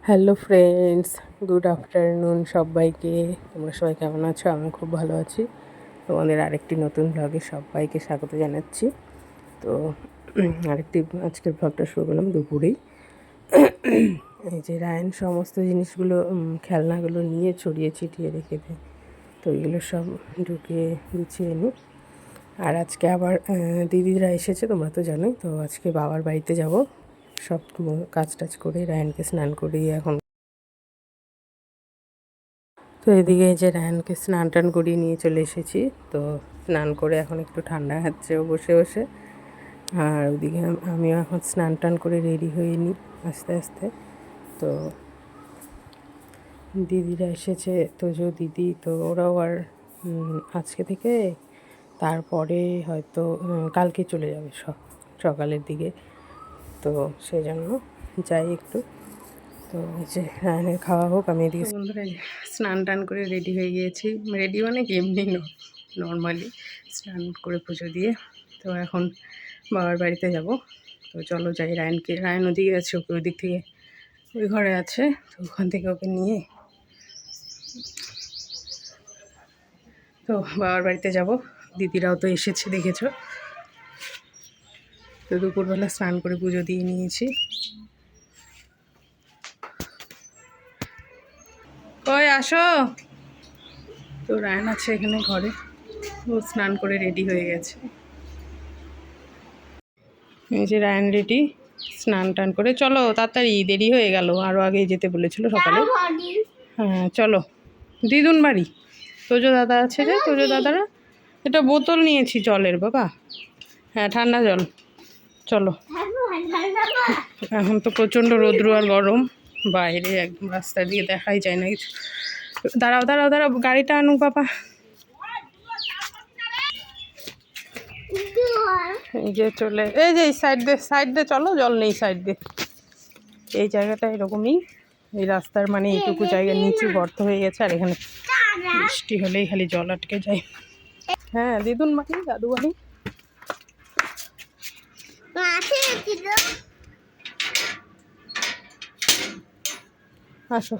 Hello friends, good afternoon সবাইকে। তোমরা সবাই কেমন আছো? আমি খুব ভালো আছি। তোমাদের আরেকটি নতুন ব্লগে সবাইকে স্বাগত জানাচ্ছি। তো আরেকটি আজকের ব্লগটা শুরু করলাম দুপুরেই। এই যে রায়ন সমস্ত জিনিসগুলো খেলনাগুলো নিয়ে ছড়িয়ে ছিটিয়ে রেখে দেয়, তো এগুলো সব ঢুকিয়ে গুছিয়ে নিই। আর আজকে আবার দিদিরা এসেছে, তোমরা তো জানোই। তো আজকে বাবার বাড়িতে যাব, সব কাজ টাজ করে রায়নকে স্নান করিয়ে এখন। তো এদিকে এই যে রায়নকে স্নান টান করিয়ে নিয়ে চলে এসেছি। তো স্নান করে এখন একটু ঠান্ডা খাচ্ছেও বসে বসে। আর ওদিকে আমিও এখন স্নান টান করে রেডি হয়ে নিই আস্তে আস্তে। তো দিদিরা এসেছে, তোজো দিদি, তো ওরাও আর আজকে থেকে তারপরে হয়তো কালকে চলে যাবে সকালের দিকে। তো সেই জন্য যাই একটু। তো এই যে রায়নের খাওয়া হোক, আমি এদিকে বন্ধুরা স্নান টান করে রেডি হয়ে গিয়েছি। রেডি মানে এমনি নর্মালি স্নান করে পুজো দিয়ে। তো এখন বাবার বাড়িতে যাব। তো চলো যাই, রায়ন ওদিকে আছে, ওকে ওই দিক থেকে ওই ঘরে আছে, তো ওখান থেকে ওকে নিয়ে তো বাবার বাড়িতে যাব। দিদিরাও তো এসেছে, দেখেছো। তো দুপুরবেলা স্নান করে পুজো দিয়ে নিয়েছি। কই আসো। তো রায়ন আছে এখানে ঘরে, ও স্নান করে রেডি হয়ে গেছে। এই যে রায়ন রেডি, স্নান টান করে। চলো তাড়াতাড়ি, দেরি হয়ে গেল, আরও আগে যেতে বলেছিল সকালে। হ্যাঁ চলো, দিদুন বাড়ি। তোজো দাদা আছে যে, তোজো দাদারা এটা বোতল নিয়েছি জলের বাবা। হ্যাঁ ঠান্ডা জল। চলো, এখন তো প্রচণ্ড রৌদ্র আর গরম, বাইরে একদম রাস্তা দিয়ে দেখাই যায় না কিছু। দাঁড়াও দাঁড়াও দাঁড়াও, গাড়িটা আনুক বাবা। এই যে চলে, এই যে এই সাইড দিয়ে চলো, জল নেই সাইড দিয়ে। এই জায়গাটা এরকমই, এই রাস্তার মানে এইটুকু জায়গা নিচু গর্ত হয়ে গেছে, আর এখানে বৃষ্টি হলেই খালি জল আটকে যায়। হ্যাঁ দিদুন বাড়ি, দাদু বাড়ি। আসো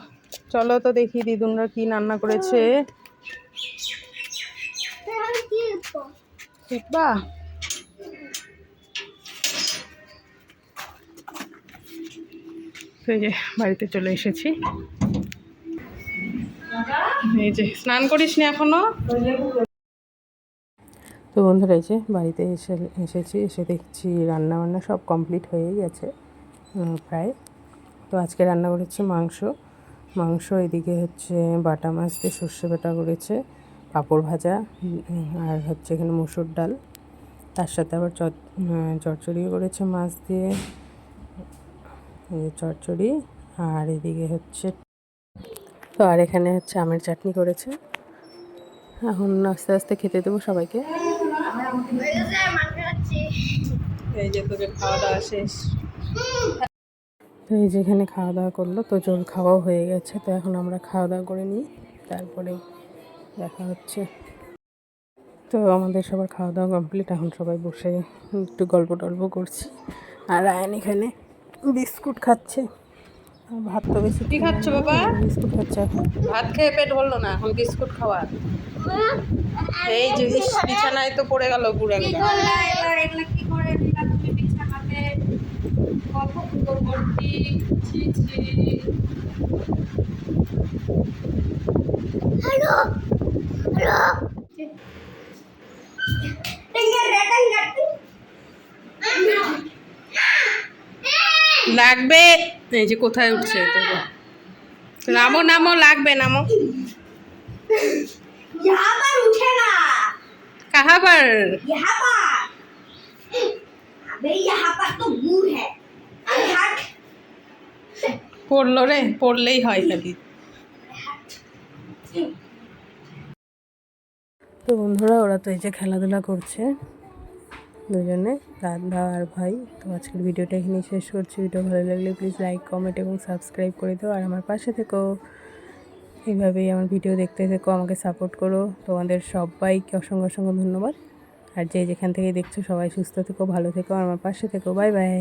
চলো তো দেখি দিদুনরা কি রান্না করেছে। শিখবা? এই যে বাড়িতে চলে এসেছি। এই যে স্নান করিস নি এখনো? তো বন্ধুরা এই যে বাড়িতে এসেছি, এসে দেখছি রান্না বান্না সব কমপ্লিট হয়েই গেছে প্রায়। তো আজকে রান্না করেছি মাংস, এদিকে হচ্ছে বাটা মাছ দিয়ে সর্ষে বাটা করেছে, পাঁপড় ভাজা, আর হচ্ছে এখানে মুসুর ডাল, তার সাথে আবার চচ্চড়িও করেছে মাছ দিয়ে, চচ্চড়ি। আর এদিকে হচ্ছে তো, আর এখানে হচ্ছে আমের চাটনি করেছে। এখন আস্তে আস্তে খেতে দেবো সবাইকে। এই যে তোদের খাওয়া দাওয়া শেষ। তো এই যে এখানে খাওয়া দাওয়া করলো, তো জল খাওয়াও হয়ে গেছে। তো এখন আমরা খাওয়া দাওয়া করে নিই, তারপরে দেখা হচ্ছে। তো আমাদের সবার খাওয়া দাওয়া কমপ্লিট, এখন সবাই বসে একটু গল্প টল্প করছি। আর আয়ন এখানে বিস্কুট খাচ্ছে। ভাত তো বেশি কি খাচ্ছ বাবা? বিস্কুট খাচ্ছে এখন। ভাত খেয়ে পেট ভরলো না, এখন বিস্কুট খাওয়া। এই যে বিছানায় তো পড়ে গেল পুরো একদম। লাগবে। এই যে কোথায় উঠছে, নামো নামো, লাগবে নামো। यहाँ पर उठेगा। कहाँ पर? यहाँ पर। अबे यहाँ पर तो मुंह है। পড়লো রে, পড়লেই হয় খালি। তো বন্ধুরা ওরা তো এই যে খেলাধুলা করছে দুজনে, দাদা আর ভাই। তো আজকের ভিডিওটা এখানেই শেষ করছি। ভিডিও ভালো লাগলে প্লিজ লাইক, কমেন্ট এবং সাবস্ক্রাইব করে দাও, আর আমার পাশে থেকো। এইভাবেই আমার ভিডিও দেখতে থেকো, আমাকে সাপোর্ট করো। তোমাদের সবাইকে অসংখ্য অসংখ্য ধন্যবাদ। আর যে যেখান থেকে দেখছো সবাই সুস্থ থেকো, ভালো থেকো, আমার পাশে থেকো। Bye bye.